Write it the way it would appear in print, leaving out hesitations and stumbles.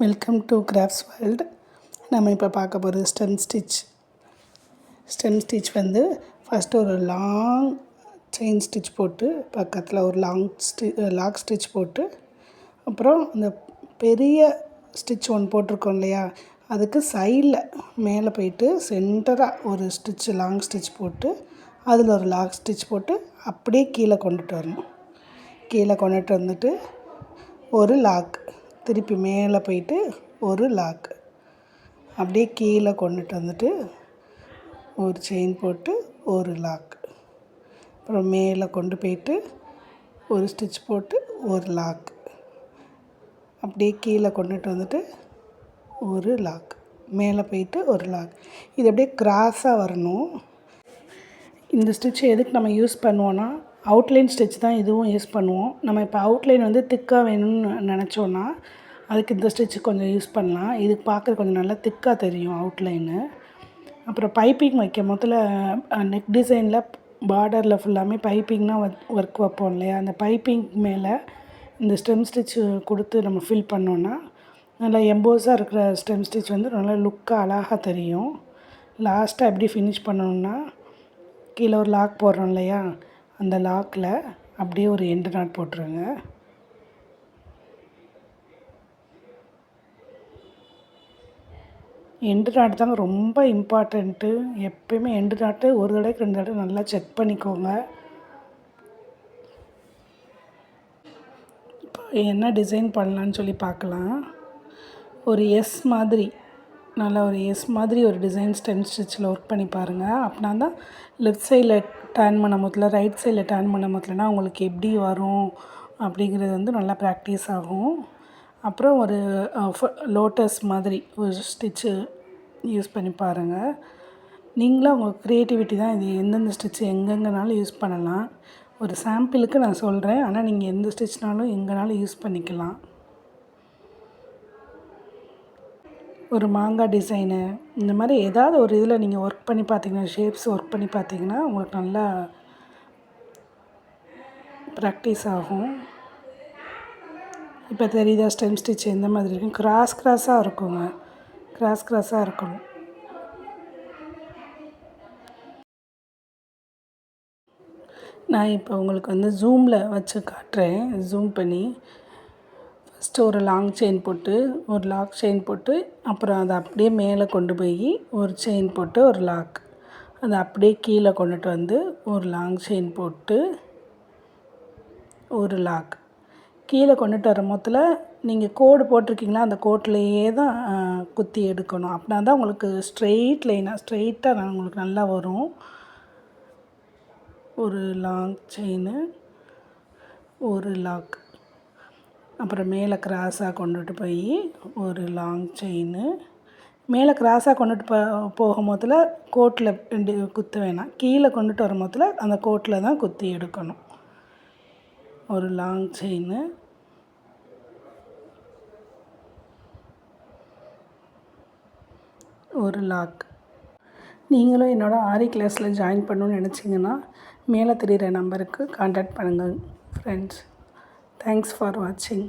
Welcome to crafts world. நம்ம இப்போ பார்க்க போகிறது ஸ்டெம் ஸ்டிச் வந்து ஃபஸ்ட்டு ஒரு லாங் செயின் ஸ்டிச் போட்டு பக்கத்தில் ஒரு லாக் ஸ்டிச் போட்டு அப்புறம் இந்த பெரிய ஸ்டிச் ஒன்று போட்டிருக்கோம் இல்லையா, அதுக்கு சைடில் மேலே போயிட்டு சென்டராக ஒரு லாங் ஸ்டிச் போட்டு அதில் ஒரு லாக் ஸ்டிச் போட்டு அப்படியே கீழே கொண்டுட்டு வரணும். கீழே கொண்டுட்டு வந்துட்டு ஒரு லாக், திருப்பி மேலே போயிட்டு ஒரு லாக், அப்படியே கீழே கொண்டுட்டு வந்துட்டு ஒரு செயின் போட்டு ஒரு லாக், அப்புறம் மேலே கொண்டு போயிட்டு ஒரு ஸ்டிச் போட்டு ஒரு லாக், அப்படியே கீழே கொண்டுட்டு வந்துட்டு ஒரு லாக், மேலே போயிட்டு ஒரு லாக். இது அப்படியே கிராஸாக வரணும். இந்த ஸ்டிச் எதுக்கு நம்ம யூஸ் பண்ணுவோன்னா, அவுட்லைன் ஸ்டிச் தான் இதுவும் யூஸ் பண்ணுவோம். நம்ம இப்போ அவுட்லைன் வந்து திக்காக வேணும்னு நினச்சோன்னா அதுக்கு இந்த ஸ்டிச் கொஞ்சம் யூஸ் பண்ணலாம். இது பார்க்க கொஞ்சம் நல்லா திக்காக தெரியும் அவுட்லைனு. அப்புறம் பைப்பிங் வைக்கும் போதில் நெக் டிசைனில் பார்டரில் ஃபுல்லாமே பைப்பிங்னால் ஒர்க் வைப்போம் இல்லையா, அந்த பைப்பிங் மேலே இந்த ஸ்டெம் ஸ்டிச் கொடுத்து நம்ம ஃபில் பண்ணோன்னா நல்லா எம்போஸாக இருக்கிற ஸ்டெம் ஸ்டிச் வந்து நல்லா லுக்காக அழகாக தெரியும். லாஸ்ட்டாக எப்படி ஃபினிஷ் பண்ணணுன்னா, கீழே ஒரு லாக் போடுறோம் இல்லையா, அந்த லாக்கில் அப்படியே ஒரு எண்டு நாட் போட்டுருங்க. எண்டு நாட் தாங்க ரொம்ப இம்பார்ட்டண்ட்டு. எப்போயுமே எண்டு நாட்டு ஒரு தடவைக்கு 2 தடவை நல்லா செக் பண்ணிக்கோங்க. இப்போ என்ன டிசைன் பண்ணலான்னு சொல்லி பார்க்கலாம். ஒரு எஸ் மாதிரி, நல்லா ஒரு எஸ் மாதிரி ஒரு டிசைன் ஸ்டெம் ஸ்டிச்சில் ஒர்க் பண்ணி பாருங்கள். அப்படின்னா தான் லெஃப்ட் சைடில் டர்ன் பண்ண முதல்ல ரைட் சைடில் டர்ன் பண்ண முதலனா உங்களுக்கு எப்படி வரும் அப்படிங்கிறது வந்து நல்லா ப்ராக்டிஸ் ஆகும். அப்புறம் ஒரு லோட்டஸ் மாதிரி ஒரு ஸ்டிச்சு யூஸ் பண்ணி பாருங்கள். நீங்களும் உங்கள் க்ரியேட்டிவிட்டி தான். இது எந்தெந்த ஸ்டிச்சு எங்கெங்கனாலும் யூஸ் பண்ணலாம். ஒரு சாம்பிளுக்கு நான் சொல்கிறேன், ஆனால் நீங்கள் எந்த ஸ்டிச்னாலும் எங்கேனாலும் யூஸ் பண்ணிக்கலாம். ஒரு மாங்காய் டிசைனு, இந்த மாதிரி ஏதாவது ஒரு இதில் நீங்கள் ஒர்க் பண்ணி பார்த்தீங்கன்னா, ஷேப்ஸ் ஒர்க் பண்ணி பார்த்தீங்கன்னா உங்களுக்கு நல்லா ப்ராக்டிஸ் ஆகும். இப்போ தெரியுதா ஸ்டெம் ஸ்டிச் எந்த மாதிரி இருக்கும்? கிராஸாக இருக்குங்க, கிராஸாக இருக்கணும். நான் இப்போ உங்களுக்கு வந்து ஜூமில் வச்சு காட்டுறேன். ஜூம் பண்ணி ஃபஸ்ட்டு ஒரு லாங் செயின் போட்டு ஒரு லாக் செயின் போட்டு அப்புறம் அதை அப்படியே மேலே கொண்டு போய் ஒரு செயின் போட்டு ஒரு லாக், அதை அப்படியே கீழே கொண்டுட்டு வந்து ஒரு லாங் செயின் போட்டு ஒரு லாக், கீழே கொண்டுட்டு வர மொத்தத்தில் நீங்கள் கோடு போட்டிருக்கீங்களா, அந்த கோட்லேயே தான் குத்தி எடுக்கணும். அப்படின்னா தான் உங்களுக்கு ஸ்ட்ரெயிட்டாக உங்களுக்கு நல்லா வரும். ஒரு லாங் செயினு, ஒரு லாக், அப்புறம் மேலே கிராஸாக கொண்டுட்டு போய் ஒரு லாங் செயினு, மேலே கிராஸாக கொண்டுட்டு போகும் போதில் கோட்டில் குத்த வேணாம், கீழே கொண்டுட்டு வரும் போதில் அந்த கோட்டில் தான் குத்தி எடுக்கணும். ஒரு லாங் செயினு, ஒரு லாக். நீங்களும் என்னோட ஆரி கிளாஸில் ஜாயின் பண்ணணுன்னு நினச்சிங்கன்னா மேலே தெரிகிற நம்பருக்கு கான்டாக்ட் பண்ணுங்கள் ஃப்ரெண்ட்ஸ். தேங்க்ஸ் ஃபார் வாட்சிங்.